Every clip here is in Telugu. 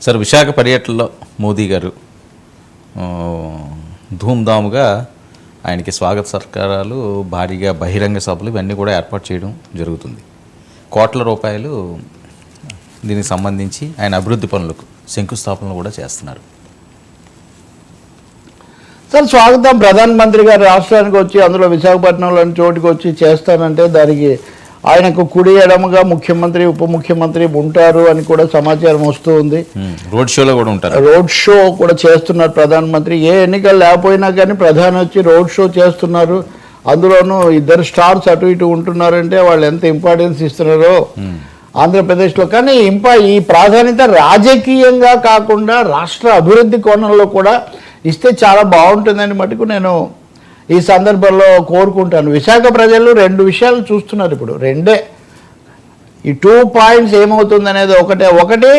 సార్ విశాఖ పర్యటనలో మోదీ గారు ధూమ్ధాముగా ఆయనకి స్వాగత సత్కారాలు, భారీగా బహిరంగ సభలు ఇవన్నీ కూడా ఏర్పాటు చేయడం జరుగుతుంది. కోట్ల రూపాయలు దీనికి సంబంధించి ఆయన అభివృద్ధి పనులకు శంకుస్థాపనలు కూడా చేస్తున్నారు. సార్ స్వాగతం ప్రధానమంత్రి గారు రాష్ట్రానికి వచ్చి అందులో విశాఖపట్నంలోని చోటుకి వచ్చి చేస్తానంటే దానికి ఆయనకు కుడి ఎడమగా ముఖ్యమంత్రి ఉప ముఖ్యమంత్రి ఉంటారు అని కూడా సమాచారం వస్తూ ఉంది. రోడ్ షోలో కూడా ఉంటారు. రోడ్ షో కూడా చేస్తున్నారు ప్రధానమంత్రి. ఏ ఎన్నికలు లేకపోయినా కానీ ప్రధాని వచ్చి రోడ్ షో చేస్తున్నారు. అందులోనూ ఇద్దరు స్టార్స్ అటు ఇటు ఉంటున్నారంటే వాళ్ళు ఎంత ఇంపార్టెన్స్ ఇస్తున్నారో ఆంధ్రప్రదేశ్లో. కానీ ఈ ప్రాధాన్యత రాజకీయంగా కాకుండా రాష్ట్ర అభివృద్ధి కోణంలో కూడా ఇస్తే చాలా బాగుంటుందని మటుకు నేను ఈ సందర్భంలో కోరుకుంటాను. విశాఖ ప్రజలు రెండు విషయాలు చూస్తున్నారు ఇప్పుడు, రెండే. ఈ 2 పాయింట్స్ ఏమవుతుంది అనేది ఒకటి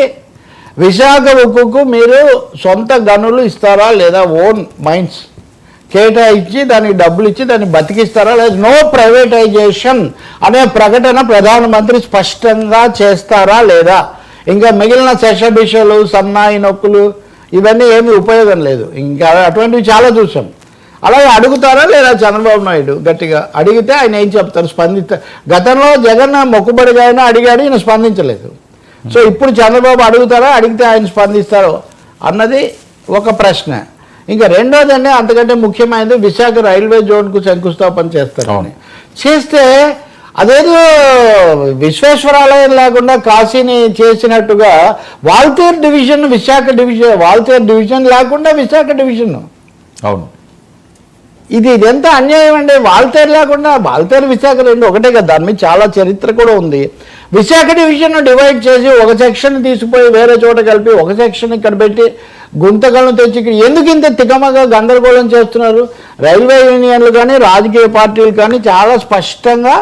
విశాఖ ఉక్కుకు మీరు సొంత గనులు ఇస్తారా లేదా ఓన్ మైన్స్ కేటాయించి దానికి డబ్బులు ఇచ్చి దాన్ని బతికిస్తారా లేదా నో ప్రైవేటైజేషన్ అనే ప్రకటన ప్రధానమంత్రి స్పష్టంగా చేస్తారా లేదా. ఇంకా మిగిలిన శషబిషలు సన్నాయి నొక్కులు ఇవన్నీ ఏమీ ఉపయోగం లేదు. ఇంకా అటువంటివి చాలా చూసాం. అలాగే అడుగుతారా లేదా చంద్రబాబు నాయుడు గట్టిగా అడిగితే ఆయన ఏం చెప్తారు, గతంలో జగన్ మొక్కుబడిగా అయినా అడిగాడు, ఈయన స్పందించలేదు. సో ఇప్పుడు చంద్రబాబు అడుగుతారా, అడిగితే ఆయన స్పందిస్తారో అన్నది ఒక ప్రశ్న. ఇంకా రెండోదండి అంతకంటే ముఖ్యమైనది విశాఖ రైల్వే జోన్కు శంకుస్థాపన చేస్తారని. చేస్తే అదేదో విశ్వేశ్వరాలయం లేకుండా కాశీని చేసినట్టుగా Waltair division Visakha division, Waltair division లేకుండా విశాఖ డివిజన్. అవును, ఇదెంత అన్యాయం అండి. వాల్తేరు లేకుండా, వాల్తేరు విశాఖ రెండు ఒకటే కదా, దాని మీద చాలా చరిత్ర కూడా ఉంది. విశాఖ డివిజన్ డివైడ్ చేసి ఒక సెక్షన్ తీసుకుపోయి వేరే చోట కలిపి ఒక సెక్షన్ ఇక్కడ పెట్టి గుంతకలను తెచ్చి ఇక్కడ ఎందుకు ఇంత తికమగా గందరగోళం చేస్తున్నారు? రైల్వే యూనియన్లు కానీ రాజకీయ పార్టీలు కానీ చాలా స్పష్టంగా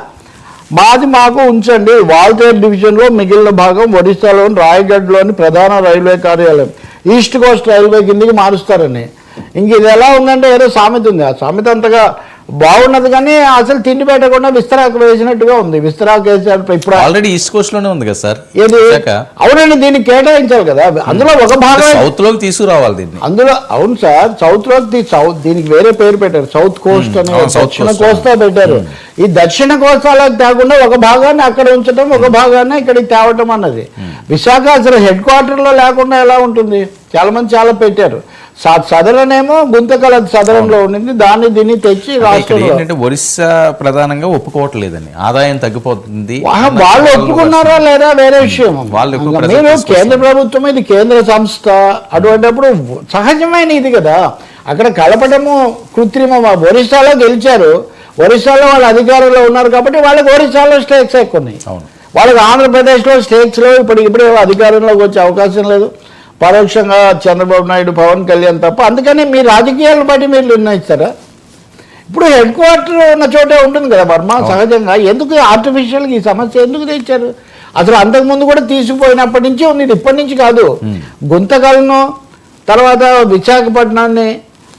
మాకు ఉంచండి, వాల్తేరు డివిజన్లో మిగిలిన భాగం ఒడిశాలోని రాయగఢ్లోని ప్రధాన రైల్వే కార్యాలయం ఈస్ట్ కోస్ట్ రైల్వే కిందికి మారుస్తారని. ఇంక ఇది ఎలా ఉందంటే ఏదో సామెత ఉంది, ఆ సామెత అంతగా బాగున్నది కానీ అసలు తిండి పెట్టకుండా విస్తరాకు వేసినట్టుగా ఉంది. విస్తరాకు వేసారు ఇప్పుడు ఆల్రెడీ ఈస్ట్ కోస్ట్ లోనే ఉంది కదా సార్. ఏది అవునండి, దీన్ని కేటాయించాలి కదా. అందులో ఒక భాగం సౌత్ లోకి తీసుకురావాలి దీన్ని. అందులో అవును సార్, సౌత్ లోకి దీనికి వేరే పేరు పెట్టారు, సౌత్ కోస్ట్ అని దక్షిణ కోస్తా పెట్టారు. ఈ దక్షిణ కోస్తాలకు తేకుండా ఒక భాగాన్ని అక్కడ ఉంచడం, ఒక భాగాన్ని ఇక్కడికి తేవటం అన్నది. విశాఖ అసలు హెడ్ క్వార్టర్లో లేకుండా ఎలా ఉంటుంది? చాలా మంది చాలా పెట్టారు. సదరన్ ఏమో గుంతకల సదరంలో ఉండింది, దాన్ని దీన్ని తెచ్చి ఏంటంటే ఒరిస్సా ప్రధానంగా ఒప్పుకోవట్లేదని, ఆదాయం తగ్గిపోతుంది. వాళ్ళు ఒప్పుకున్నారా లేదా వేరే విషయం. మీరు కేంద్ర ప్రభుత్వం, ఇది కేంద్ర సంస్థ, అటువంటిప్పుడు సహజమైన ఇది కదా. అక్కడ కలపడము కృత్రిమం. ఒరిస్సాలో గెలిచారు, ఒరిస్సాలో వాళ్ళు అధికారంలో ఉన్నారు కాబట్టి వాళ్ళకి ఒరిస్సాలో స్టేక్స్ ఎక్కువ ఉన్నాయి. వాళ్ళకి ఆంధ్రప్రదేశ్లో స్టేక్స్లో ఇప్పుడే అధికారంలోకి వచ్చే అవకాశం లేదు. పరోక్షంగా చంద్రబాబు నాయుడు, పవన్ కళ్యాణ్ తప్ప. అందుకని మీ రాజకీయాలను బట్టి మీరు నిర్ణయిస్తారా? ఇప్పుడు హెడ్ క్వార్టర్ ఉన్న చోటే ఉంటుంది కదా వర్మ. సహజంగా ఎందుకు ఆర్టిఫిషియల్గా ఈ సమస్య ఎందుకు తెచ్చారు? అసలు అంతకుముందు కూడా తీసుకుపోయినప్పటి నుంచి ఉంది, ఇది ఇప్పటి నుంచి కాదు. గుంతకల్ను తర్వాత విశాఖపట్నాన్ని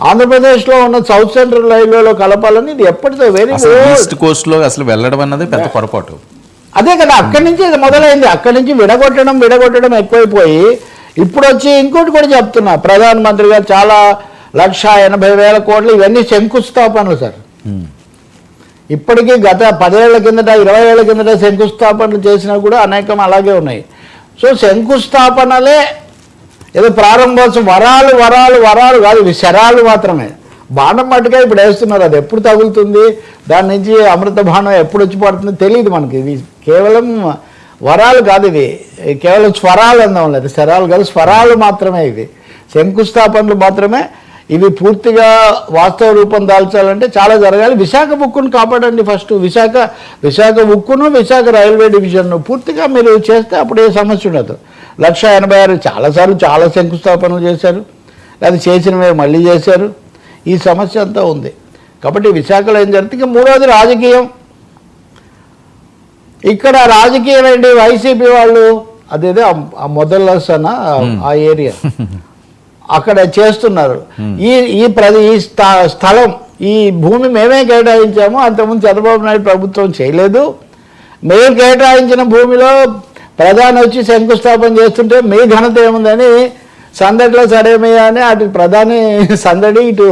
ఆంధ్రప్రదేశ్లో ఉన్న సౌత్ సెంట్రల్ రైల్వేలో కలపాలని ఇది ఎప్పటితో వెరీ ఈస్ట్ కోస్ట్లో అసలు వెళ్ళడం అన్నది పెద్ద పొరపాటు. అదే కదా, అక్కడి నుంచి మొదలైంది. అక్కడి నుంచి విడగొట్టడం ఎక్కువైపోయి ఇప్పుడు వచ్చి ఇంకోటి కూడా చెప్తున్నా, ప్రధానమంత్రి గారు చాలా 1,80,000 కోట్లు ఇవన్నీ శంకుస్థాపనలు సార్. ఇప్పటికీ గత 10 ఏళ్ల కిందట 20 ఏళ్ల కిందట శంకుస్థాపనలు చేసినా కూడా అనేకం అలాగే ఉన్నాయి. సో శంకుస్థాపనలే ఏదో ప్రారంభోత్సవం, వరాలు కాదు, ఇవి శరాలు మాత్రమే. బాణం మట్టుగా ఇప్పుడు వేస్తున్నారు, అది ఎప్పుడు తగులుతుంది, దాని నుంచి అమృత బాణం ఎప్పుడు వచ్చి పడుతుందో తెలియదు మనకి. ఇది కేవలం వరాలు కాదు, ఇవి కేవలం స్వరాలు అందాం లేదు, శరాలు కాదు, స్వరాలు మాత్రమే. ఇవి శంకుస్థాపనలు మాత్రమే. ఇవి పూర్తిగా వాస్తవ రూపం దాల్చాలంటే చాలా జరగాలి. విశాఖ ఉక్కును కాపాడండి ఫస్ట్. విశాఖ ఉక్కును, విశాఖ రైల్వే డివిజన్ను పూర్తిగా మీరు చేస్తే అప్పుడు ఏ సమస్య ఉండదు. 1,86,000 చాలాసార్లు చాలా శంకుస్థాపనలు చేశారు, లేదా చేసినవే మళ్ళీ చేశారు. ఈ సమస్య అంతా ఉంది. కాబట్టి విశాఖలో ఏం జరుగుతుంది? మూడవది రాజకీయం. ఇక్కడ రాజకీయం ఏంటి? వైసీపీ వాళ్ళు అదేదో ఆ మొదలసన ఆ ఏరియా అక్కడ చేస్తున్నారు. ఈ స్థలం, ఈ భూమి మేమే కేటాయించాము, అంతకుముందు చంద్రబాబు నాయుడు ప్రభుత్వం చేయలేదు. మేము కేటాయించిన భూమిలో ప్రధాని వచ్చి శంకుస్థాపన చేస్తుంటే మీ ఘనత ఏముందని సందడిలో సరేమయ్యా అని అటు ప్రధాని సందడి, ఇటు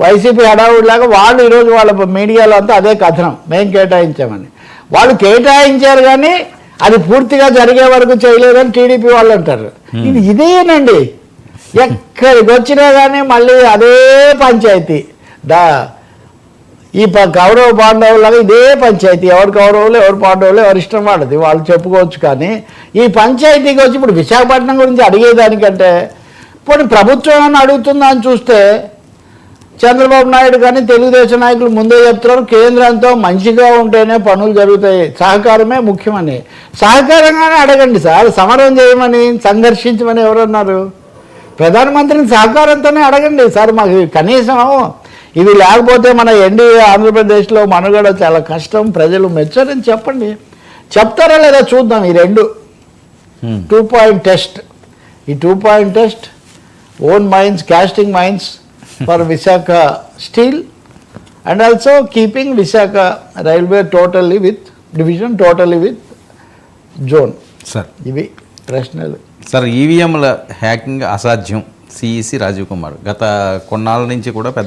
వైసీపీ హడావుడిలాగా వాళ్ళు ఈరోజు వాళ్ళ మీడియాలో అంతా అదే కథనం, మేము కేటాయించామని. వాళ్ళు కేటాయించారు కానీ అది పూర్తిగా జరిగే వరకు చేయలేదని టీడీపీ వాళ్ళు అంటారు. ఇదేనండి, ఎక్కడికి వచ్చినా కానీ మళ్ళీ అదే పంచాయతీ. ఈ కౌరవ పాండవులాగా ఇదే పంచాయతీ. ఎవరు కౌరవులు ఎవరు పాండవులు ఎవరి ఇష్టం వాళ్ళది, వాళ్ళు చెప్పుకోవచ్చు. కానీ ఈ పంచాయతీకి వచ్చి ఇప్పుడు విశాఖపట్నం గురించి అడిగేదానికంటే పోనీ ప్రభుత్వం అని అడుగుతుందా అని చూస్తే చంద్రబాబు నాయుడు కానీ తెలుగుదేశం నాయకులు ముందే చెప్తున్నారు కేంద్రంతో మంచిగా ఉంటేనే పనులు జరుగుతాయి, సహకారమే ముఖ్యమని. సహకారంగానే అడగండి సార్, సమరం చేయమని సంఘర్షించమని ఎవరన్నారు? ప్రధానమంత్రిని సహకారంతోనే అడగండి సార్. మాకు కనీసం ఇది లేకపోతే మన ఎన్డీఏ ఆంధ్రప్రదేశ్లో మనుగడ చాలా కష్టం, ప్రజలు మెచ్చారని చెప్పండి. చెప్తారా లేదా చూద్దాం. ఈ రెండు 2 పాయింట్ టెస్ట్, ఈ 2 point test own mines, casting mines for Visakha steel and also keeping Visakha railway totally with division, totally with zone. Sir ఇవి ప్రశ్నలు. సార్, ఈవీఎంల హ్యాకింగ్ అసాధ్యం, సిఈసి రాజీవ్ కుమార్ గత కొన్నాళ్ళ నుంచి కూడా పెద్ద